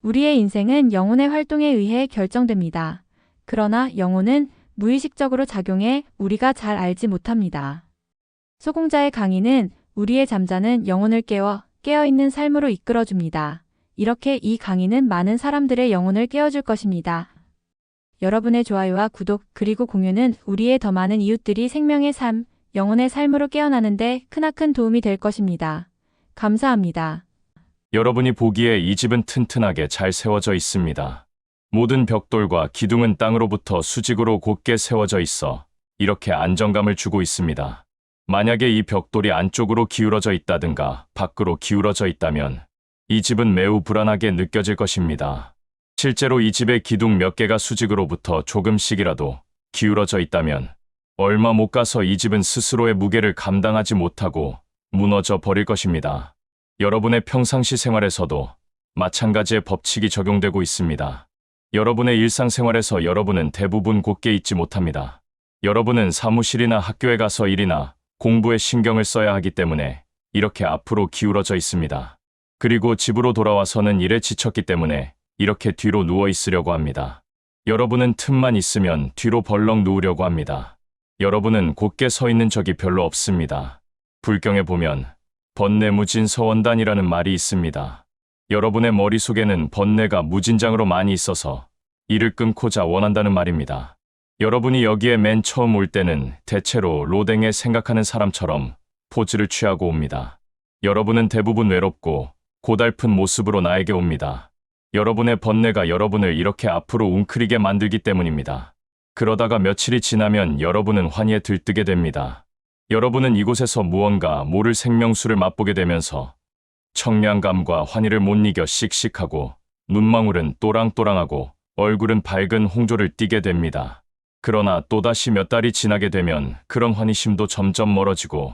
우리의 인생은 영혼의 활동에 의해 결정됩니다. 그러나 영혼은 무의식적으로 작용해 우리가 잘 알지 못합니다. 소공자의 강의는 우리의 잠자는 영혼을 깨어있는 삶으로 이끌어줍니다. 이렇게 이 강의는 많은 사람들의 영혼을 깨워줄 것입니다. 여러분의 좋아요와 구독 그리고 공유는 우리의 더 많은 이웃들이 생명의 삶, 영혼의 삶으로 깨어나는데 크나큰 도움이 될 것입니다. 감사합니다. 여러분이 보기에 이 집은 튼튼하게 잘 세워져 있습니다. 모든 벽돌과 기둥은 땅으로부터 수직으로 곧게 세워져 있어 이렇게 안정감을 주고 있습니다. 만약에 이 벽돌이 안쪽으로 기울어져 있다든가 밖으로 기울어져 있다면 이 집은 매우 불안하게 느껴질 것입니다. 실제로 이 집의 기둥 몇 개가 수직으로부터 조금씩이라도 기울어져 있다면 얼마 못 가서 이 집은 스스로의 무게를 감당하지 못하고 무너져 버릴 것입니다. 여러분의 평상시 생활에서도 마찬가지의 법칙이 적용되고 있습니다. 여러분의 일상생활에서 여러분은 대부분 곧게 있지 못합니다. 여러분은 사무실이나 학교에 가서 일이나 공부에 신경을 써야 하기 때문에 이렇게 앞으로 기울어져 있습니다. 그리고 집으로 돌아와서는 일에 지쳤기 때문에 이렇게 뒤로 누워 있으려고 합니다. 여러분은 틈만 있으면 뒤로 벌렁 누우려고 합니다. 여러분은 곧게 서 있는 적이 별로 없습니다. 불경에 보면 번뇌무진서원단이라는 말이 있습니다. 여러분의 머릿속에는 번뇌가 무진장으로 많이 있어서 이를 끊고자 원한다는 말입니다. 여러분이 여기에 맨 처음 올 때는 대체로 로댕에 생각하는 사람처럼 포즈를 취하고 옵니다. 여러분은 대부분 외롭고 고달픈 모습으로 나에게 옵니다. 여러분의 번뇌가 여러분을 이렇게 앞으로 웅크리게 만들기 때문입니다. 그러다가 며칠이 지나면 여러분은 환희에 들뜨게 됩니다. 여러분은 이곳에서 무언가 모를 생명수를 맛보게 되면서 청량감과 환희를 못 이겨 씩씩하고 눈망울은 또랑또랑하고 얼굴은 밝은 홍조를 띠게 됩니다. 그러나 또다시 몇 달이 지나게 되면 그런 환희심도 점점 멀어지고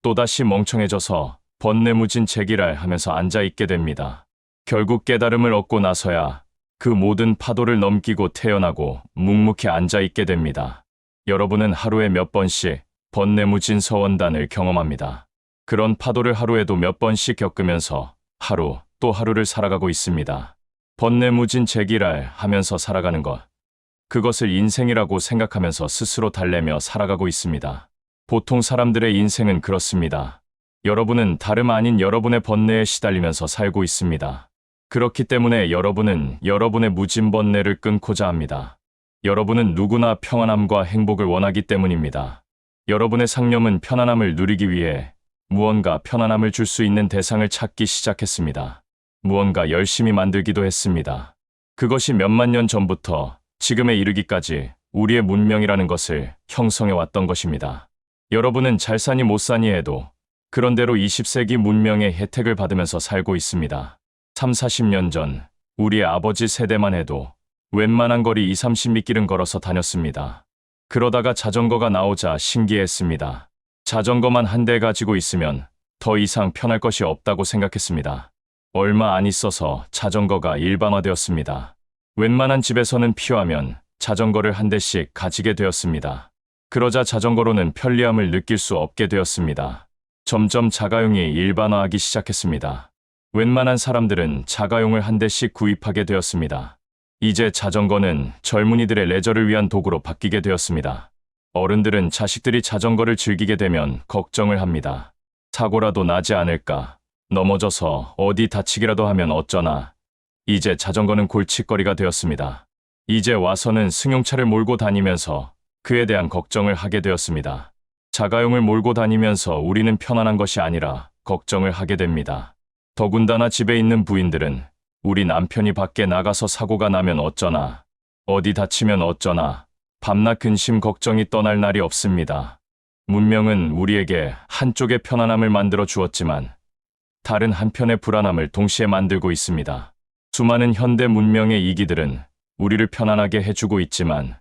또다시 멍청해져서 번뇌무진 제기랄 하면서 앉아있게 됩니다. 결국 깨달음을 얻고 나서야 그 모든 파도를 넘기고 태어나고 묵묵히 앉아있게 됩니다. 여러분은 하루에 몇 번씩 번뇌무진 서원단을 경험합니다. 그런 파도를 하루에도 몇 번씩 겪으면서 하루 또 하루를 살아가고 있습니다. 번뇌무진 제기랄 하면서 살아가는 것. 그것을 인생이라고 생각하면서 스스로 달래며 살아가고 있습니다. 보통 사람들의 인생은 그렇습니다. 여러분은 다름 아닌 여러분의 번뇌에 시달리면서 살고 있습니다. 그렇기 때문에 여러분은 여러분의 무진 번뇌를 끊고자 합니다. 여러분은 누구나 평안함과 행복을 원하기 때문입니다. 여러분의 상념은 편안함을 누리기 위해 무언가 편안함을 줄 수 있는 대상을 찾기 시작했습니다. 무언가 열심히 만들기도 했습니다. 그것이 몇만 년 전부터 지금에 이르기까지 우리의 문명이라는 것을 형성해 왔던 것입니다. 여러분은 잘 사니 못 사니 해도 그런대로 20세기 문명의 혜택을 받으면서 살고 있습니다. 3, 40년 전 우리의 아버지 세대만 해도 웬만한 거리 2, 30미길은 걸어서 다녔습니다. 그러다가 자전거가 나오자 신기했습니다. 자전거만 한 대 가지고 있으면 더 이상 편할 것이 없다고 생각했습니다. 얼마 안 있어서 자전거가 일반화되었습니다. 웬만한 집에서는 필요하면 자전거를 한 대씩 가지게 되었습니다. 그러자 자전거로는 편리함을 느낄 수 없게 되었습니다. 점점 자가용이 일반화하기 시작했습니다. 웬만한 사람들은 자가용을 한 대씩 구입하게 되었습니다. 이제 자전거는 젊은이들의 레저를 위한 도구로 바뀌게 되었습니다. 어른들은 자식들이 자전거를 즐기게 되면 걱정을 합니다. 사고라도 나지 않을까, 넘어져서 어디 다치기라도 하면 어쩌나. 이제 자전거는 골칫거리가 되었습니다. 이제 와서는 승용차를 몰고 다니면서 그에 대한 걱정을 하게 되었습니다. 자가용을 몰고 다니면서 우리는 편안한 것이 아니라 걱정을 하게 됩니다. 더군다나 집에 있는 부인들은 우리 남편이 밖에 나가서 사고가 나면 어쩌나, 어디 다치면 어쩌나, 밤낮 근심 걱정이 떠날 날이 없습니다. 문명은 우리에게 한쪽의 편안함을 만들어 주었지만 다른 한편의 불안함을 동시에 만들고 있습니다. 수많은 현대 문명의 이기들은 우리를 편안하게 해주고 있지만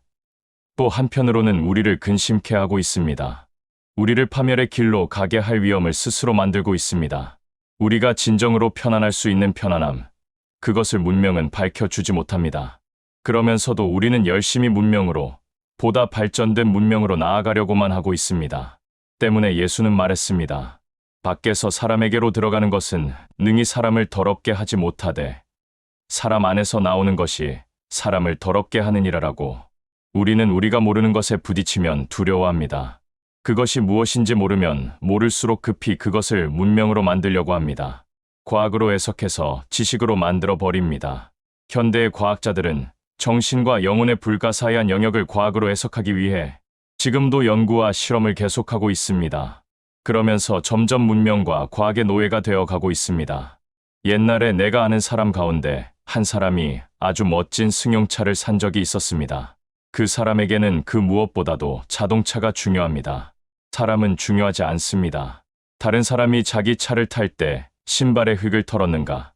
또 한편으로는 우리를 근심케 하고 있습니다. 우리를 파멸의 길로 가게 할 위험을 스스로 만들고 있습니다. 우리가 진정으로 편안할 수 있는 편안함, 그것을 문명은 밝혀주지 못합니다. 그러면서도 우리는 열심히 문명으로, 보다 발전된 문명으로 나아가려고만 하고 있습니다. 때문에 예수는 말했습니다. 밖에서 사람에게로 들어가는 것은 능히 사람을 더럽게 하지 못하되 사람 안에서 나오는 것이 사람을 더럽게 하느니라라고. 우리는 우리가 모르는 것에 부딪히면 두려워합니다. 그것이 무엇인지 모르면 모를수록 급히 그것을 문명으로 만들려고 합니다. 과학으로 해석해서 지식으로 만들어 버립니다. 현대의 과학자들은 정신과 영혼의 불가사의한 영역을 과학으로 해석하기 위해 지금도 연구와 실험을 계속하고 있습니다. 그러면서 점점 문명과 과학의 노예가 되어 가고 있습니다. 옛날에 내가 아는 사람 가운데 한 사람이 아주 멋진 승용차를 산 적이 있었습니다. 그 사람에게는 그 무엇보다도 자동차가 중요합니다. 사람은 중요하지 않습니다. 다른 사람이 자기 차를 탈 때 신발에 흙을 털었는가,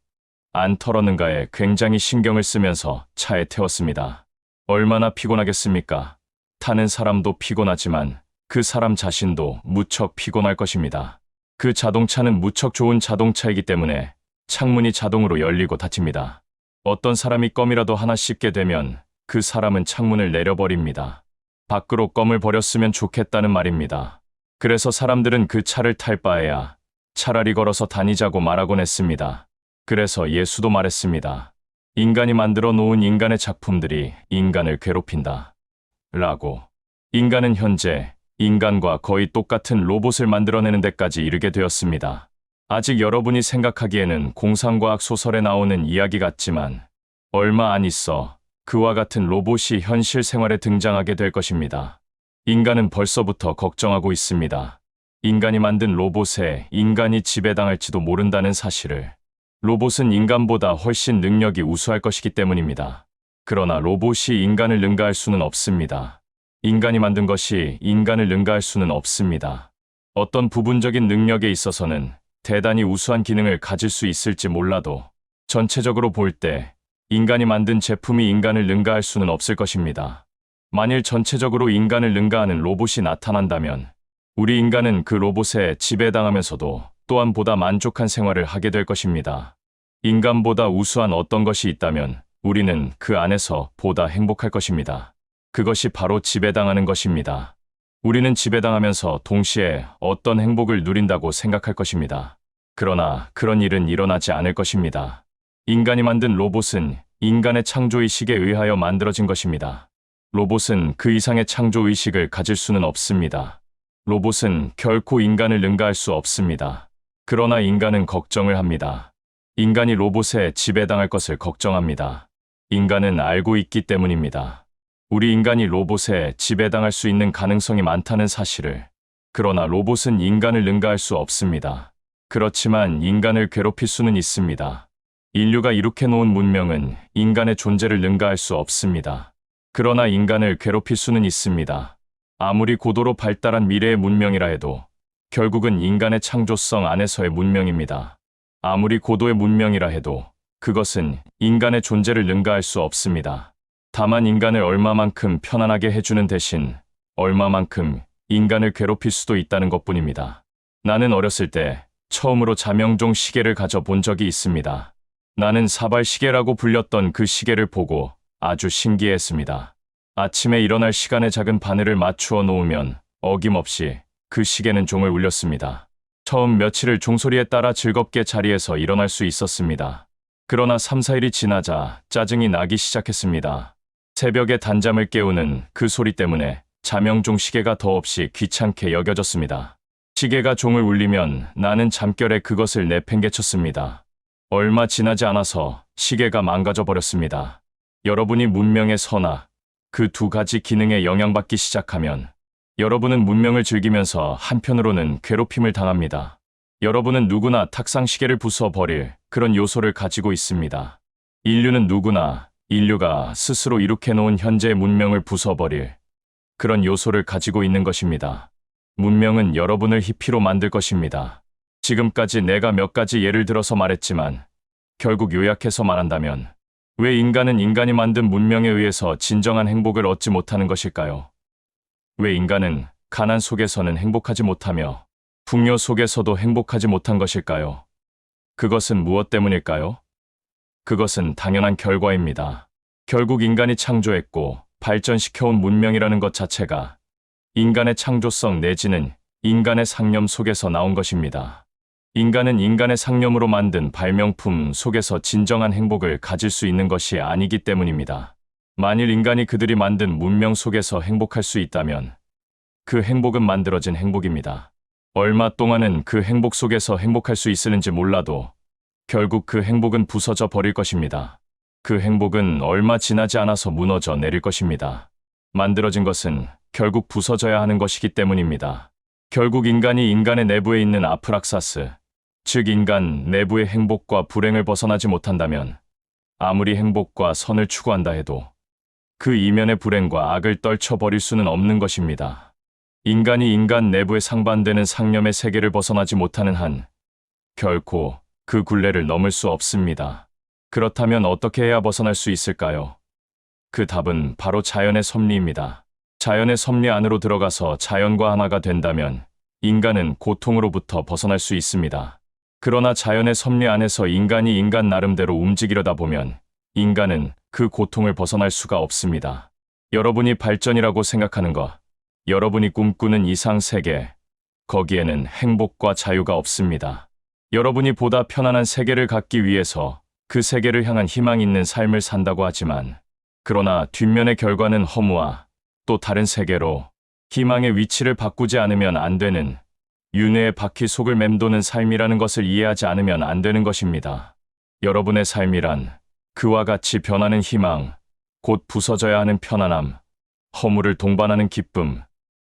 안 털었는가에 굉장히 신경을 쓰면서 차에 태웠습니다. 얼마나 피곤하겠습니까? 타는 사람도 피곤하지만 그 사람 자신도 무척 피곤할 것입니다. 그 자동차는 무척 좋은 자동차이기 때문에 창문이 자동으로 열리고 닫힙니다. 어떤 사람이 껌이라도 하나 씹게 되면 그 사람은 창문을 내려버립니다. 밖으로 껌을 버렸으면 좋겠다는 말입니다. 그래서 사람들은 그 차를 탈 바에야 차라리 걸어서 다니자고 말하곤 했습니다. 그래서 예수도 말했습니다. 인간이 만들어 놓은 인간의 작품들이 인간을 괴롭힌다. 라고. 인간은 현재 인간과 거의 똑같은 로봇을 만들어내는 데까지 이르게 되었습니다. 아직 여러분이 생각하기에는 공상과학 소설에 나오는 이야기 같지만 얼마 안 있어 그와 같은 로봇이 현실 생활에 등장하게 될 것입니다. 인간은 벌써부터 걱정하고 있습니다. 인간이 만든 로봇에 인간이 지배당할지도 모른다는 사실을. 로봇은 인간보다 훨씬 능력이 우수할 것이기 때문입니다. 그러나 로봇이 인간을 능가할 수는 없습니다. 인간이 만든 것이 인간을 능가할 수는 없습니다. 어떤 부분적인 능력에 있어서는 대단히 우수한 기능을 가질 수 있을지 몰라도 전체적으로 볼 때 인간이 만든 제품이 인간을 능가할 수는 없을 것입니다. 만일 전체적으로 인간을 능가하는 로봇이 나타난다면 우리 인간은 그 로봇에 지배당하면서도 또한 보다 만족한 생활을 하게 될 것입니다. 인간보다 우수한 어떤 것이 있다면 우리는 그 안에서 보다 행복할 것입니다. 그것이 바로 지배당하는 것입니다. 우리는 지배당하면서 동시에 어떤 행복을 누린다고 생각할 것입니다. 그러나 그런 일은 일어나지 않을 것입니다. 인간이 만든 로봇은 인간의 창조의식에 의하여 만들어진 것입니다. 로봇은 그 이상의 창조의식을 가질 수는 없습니다. 로봇은 결코 인간을 능가할 수 없습니다. 그러나 인간은 걱정을 합니다. 인간이 로봇에 지배당할 것을 걱정합니다. 인간은 알고 있기 때문입니다. 우리 인간이 로봇에 지배당할 수 있는 가능성이 많다는 사실을. 그러나 로봇은 인간을 능가할 수 없습니다. 그렇지만 인간을 괴롭힐 수는 있습니다. 인류가 이룩해 놓은 문명은 인간의 존재를 능가할 수 없습니다. 그러나 인간을 괴롭힐 수는 있습니다. 아무리 고도로 발달한 미래의 문명이라 해도 결국은 인간의 창조성 안에서의 문명입니다. 아무리 고도의 문명이라 해도 그것은 인간의 존재를 능가할 수 없습니다. 다만 인간을 얼마만큼 편안하게 해주는 대신 얼마만큼 인간을 괴롭힐 수도 있다는 것뿐입니다. 나는 어렸을 때 처음으로 자명종 시계를 가져본 적이 있습니다. 나는 사발시계라고 불렸던 그 시계를 보고 아주 신기했습니다. 아침에 일어날 시간에 작은 바늘을 맞추어 놓으면 어김없이 그 시계는 종을 울렸습니다. 처음 며칠을 종소리에 따라 즐겁게 자리에서 일어날 수 있었습니다. 그러나 3, 4일이 지나자 짜증이 나기 시작했습니다. 새벽에 단잠을 깨우는 그 소리 때문에 자명종 시계가 더없이 귀찮게 여겨졌습니다. 시계가 종을 울리면 나는 잠결에 그것을 내팽개쳤습니다. 얼마 지나지 않아서 시계가 망가져 버렸습니다. 여러분이 문명의 선악, 그 두 가지 기능에 영향받기 시작하면 여러분은 문명을 즐기면서 한편으로는 괴롭힘을 당합니다. 여러분은 누구나 탁상시계를 부숴버릴 그런 요소를 가지고 있습니다. 인류는 누구나 인류가 스스로 이룩해 놓은 현재의 문명을 부숴버릴 그런 요소를 가지고 있는 것입니다. 문명은 여러분을 히피로 만들 것입니다. 지금까지 내가 몇 가지 예를 들어서 말했지만 결국 요약해서 말한다면 왜 인간은 인간이 만든 문명에 의해서 진정한 행복을 얻지 못하는 것일까요? 왜 인간은 가난 속에서는 행복하지 못하며 풍요 속에서도 행복하지 못한 것일까요? 그것은 무엇 때문일까요? 그것은 당연한 결과입니다. 결국 인간이 창조했고 발전시켜온 문명이라는 것 자체가 인간의 창조성 내지는 인간의 상념 속에서 나온 것입니다. 인간은 인간의 상념으로 만든 발명품 속에서 진정한 행복을 가질 수 있는 것이 아니기 때문입니다. 만일 인간이 그들이 만든 문명 속에서 행복할 수 있다면 그 행복은 만들어진 행복입니다. 얼마 동안은 그 행복 속에서 행복할 수 있을는지 몰라도 결국 그 행복은 부서져 버릴 것입니다. 그 행복은 얼마 지나지 않아서 무너져 내릴 것입니다. 만들어진 것은 결국 부서져야 하는 것이기 때문입니다. 결국 인간이 인간의 내부에 있는 아프락사스, 즉 인간 내부의 행복과 불행을 벗어나지 못한다면 아무리 행복과 선을 추구한다 해도 그 이면의 불행과 악을 떨쳐버릴 수는 없는 것입니다. 인간이 인간 내부에 상반되는 상념의 세계를 벗어나지 못하는 한 결코 그 굴레를 넘을 수 없습니다. 그렇다면 어떻게 해야 벗어날 수 있을까요? 그 답은 바로 자연의 섭리입니다. 자연의 섭리 안으로 들어가서 자연과 하나가 된다면 인간은 고통으로부터 벗어날 수 있습니다. 그러나 자연의 섭리 안에서 인간이 인간 나름대로 움직이려다 보면 인간은 그 고통을 벗어날 수가 없습니다. 여러분이 발전이라고 생각하는 것, 여러분이 꿈꾸는 이상 세계, 거기에는 행복과 자유가 없습니다. 여러분이 보다 편안한 세계를 갖기 위해서 그 세계를 향한 희망 있는 삶을 산다고 하지만, 그러나 뒷면의 결과는 허무와 또 다른 세계로 희망의 위치를 바꾸지 않으면 안 되는 윤회의 바퀴 속을 맴도는 삶이라는 것을 이해하지 않으면 안 되는 것입니다. 여러분의 삶이란 그와 같이 변하는 희망, 곧 부서져야 하는 편안함, 허물을 동반하는 기쁨,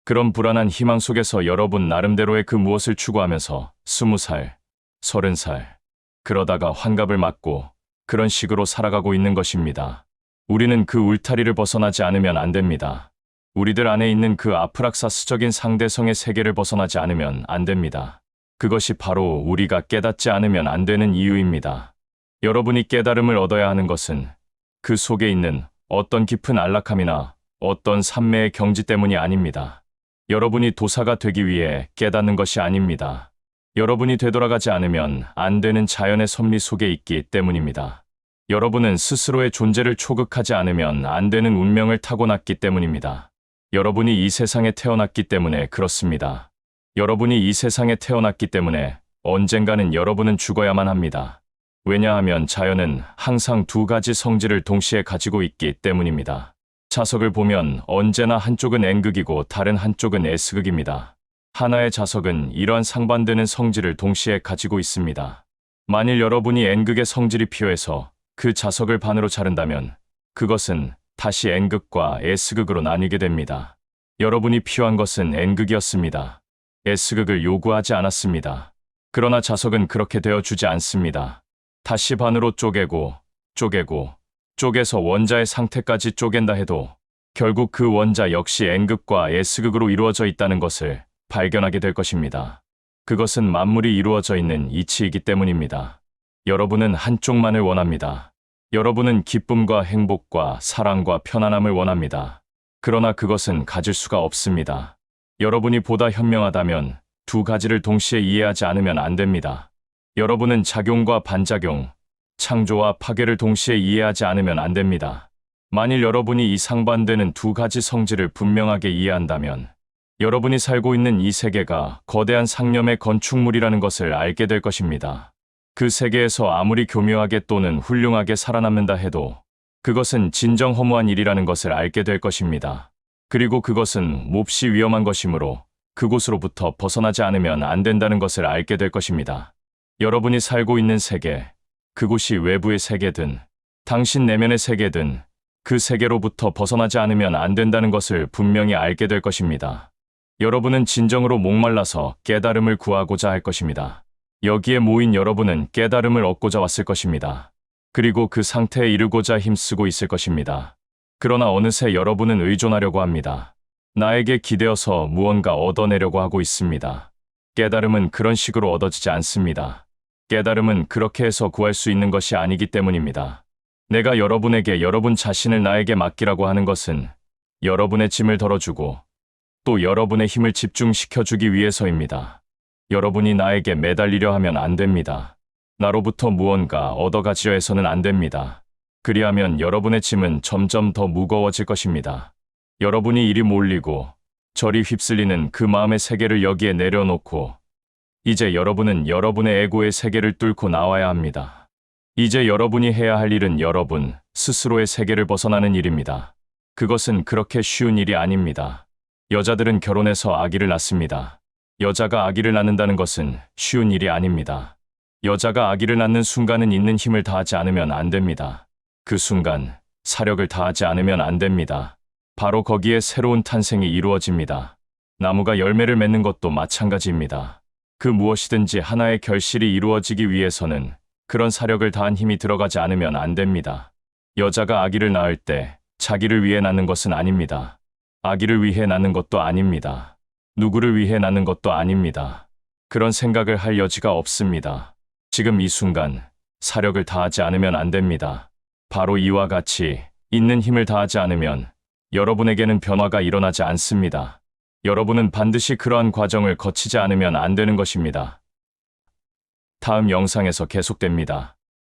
그런 불안한 희망 속에서 여러분 나름대로의 그 무엇을 추구하면서 20살, 30살, 그러다가 환갑을 맞고 그런 식으로 살아가고 있는 것입니다. 우리는 그 울타리를 벗어나지 않으면 안 됩니다. 우리들 안에 있는 그 아프락사스적인 상대성의 세계를 벗어나지 않으면 안 됩니다. 그것이 바로 우리가 깨닫지 않으면 안 되는 이유입니다. 여러분이 깨달음을 얻어야 하는 것은 그 속에 있는 어떤 깊은 안락함이나 어떤 산매의 경지 때문이 아닙니다. 여러분이 도사가 되기 위해 깨닫는 것이 아닙니다. 여러분이 되돌아가지 않으면 안 되는 자연의 섭리 속에 있기 때문입니다. 여러분은 스스로의 존재를 초극하지 않으면 안 되는 운명을 타고났기 때문입니다. 여러분이 이 세상에 태어났기 때문에 그렇습니다. 여러분이 이 세상에 태어났기 때문에 언젠가는 여러분은 죽어야만 합니다. 왜냐하면 자연은 항상 두 가지 성질을 동시에 가지고 있기 때문입니다. 자석을 보면 언제나 한쪽은 N극이고 다른 한쪽은 S극입니다. 하나의 자석은 이러한 상반되는 성질을 동시에 가지고 있습니다. 만일 여러분이 N극의 성질이 필요해서 그 자석을 반으로 자른다면 그것은 다시 N극과 S극으로 나뉘게 됩니다. 여러분이 필요한 것은 N극이었습니다. S극을 요구하지 않았습니다. 그러나 자석은 그렇게 되어주지 않습니다. 다시 반으로 쪼개고 쪼개서 원자의 상태까지 쪼갠다 해도 결국 그 원자 역시 N극과 S극으로 이루어져 있다는 것을 발견하게 될 것입니다. 그것은 만물이 이루어져 있는 이치이기 때문입니다. 여러분은 한쪽만을 원합니다. 여러분은 기쁨과 행복과 사랑과 편안함을 원합니다. 그러나 그것은 가질 수가 없습니다. 여러분이 보다 현명하다면 두 가지를 동시에 이해하지 않으면 안 됩니다. 여러분은 작용과 반작용, 창조와 파괴를 동시에 이해하지 않으면 안 됩니다. 만일 여러분이 이 상반되는 두 가지 성질을 분명하게 이해한다면 여러분이 살고 있는 이 세계가 거대한 상념의 건축물이라는 것을 알게 될 것입니다. 그 세계에서 아무리 교묘하게 또는 훌륭하게 살아남는다 해도 그것은 진정 허무한 일이라는 것을 알게 될 것입니다. 그리고 그것은 몹시 위험한 것이므로 그곳으로부터 벗어나지 않으면 안 된다는 것을 알게 될 것입니다. 여러분이 살고 있는 세계, 그곳이 외부의 세계든 당신 내면의 세계든 그 세계로부터 벗어나지 않으면 안 된다는 것을 분명히 알게 될 것입니다. 여러분은 진정으로 목말라서 깨달음을 구하고자 할 것입니다. 여기에 모인 여러분은 깨달음을 얻고자 왔을 것입니다. 그리고 그 상태에 이르고자 힘쓰고 있을 것입니다. 그러나 어느새 여러분은 의존하려고 합니다. 나에게 기대어서 무언가 얻어내려고 하고 있습니다. 깨달음은 그런 식으로 얻어지지 않습니다. 깨달음은 그렇게 해서 구할 수 있는 것이 아니기 때문입니다. 내가 여러분에게 여러분 자신을 나에게 맡기라고 하는 것은 여러분의 짐을 덜어주고 또 여러분의 힘을 집중시켜주기 위해서입니다. 여러분이 나에게 매달리려 하면 안 됩니다. 나로부터 무언가 얻어가지려 해서는 안 됩니다. 그리하면 여러분의 짐은 점점 더 무거워질 것입니다. 여러분이 이리 몰리고 저리 휩쓸리는 그 마음의 세계를 여기에 내려놓고 이제 여러분은 여러분의 에고의 세계를 뚫고 나와야 합니다. 이제 여러분이 해야 할 일은 여러분 스스로의 세계를 벗어나는 일입니다. 그것은 그렇게 쉬운 일이 아닙니다. 여자들은 결혼해서 아기를 낳습니다. 여자가 아기를 낳는다는 것은 쉬운 일이 아닙니다. 여자가 아기를 낳는 순간은 있는 힘을 다하지 않으면 안 됩니다. 그 순간 사력을 다하지 않으면 안 됩니다. 바로 거기에 새로운 탄생이 이루어집니다. 나무가 열매를 맺는 것도 마찬가지입니다. 그 무엇이든지 하나의 결실이 이루어지기 위해서는 그런 사력을 다한 힘이 들어가지 않으면 안 됩니다. 여자가 아기를 낳을 때 자기를 위해 낳는 것은 아닙니다. 아기를 위해 낳는 것도 아닙니다. 누구를 위해 낳는 것도 아닙니다. 그런 생각을 할 여지가 없습니다. 지금 이 순간 사력을 다하지 않으면 안 됩니다. 바로 이와 같이 있는 힘을 다하지 않으면 여러분에게는 변화가 일어나지 않습니다. 여러분은 반드시 그러한 과정을 거치지 않으면 안 되는 것입니다. 다음 영상에서 계속됩니다.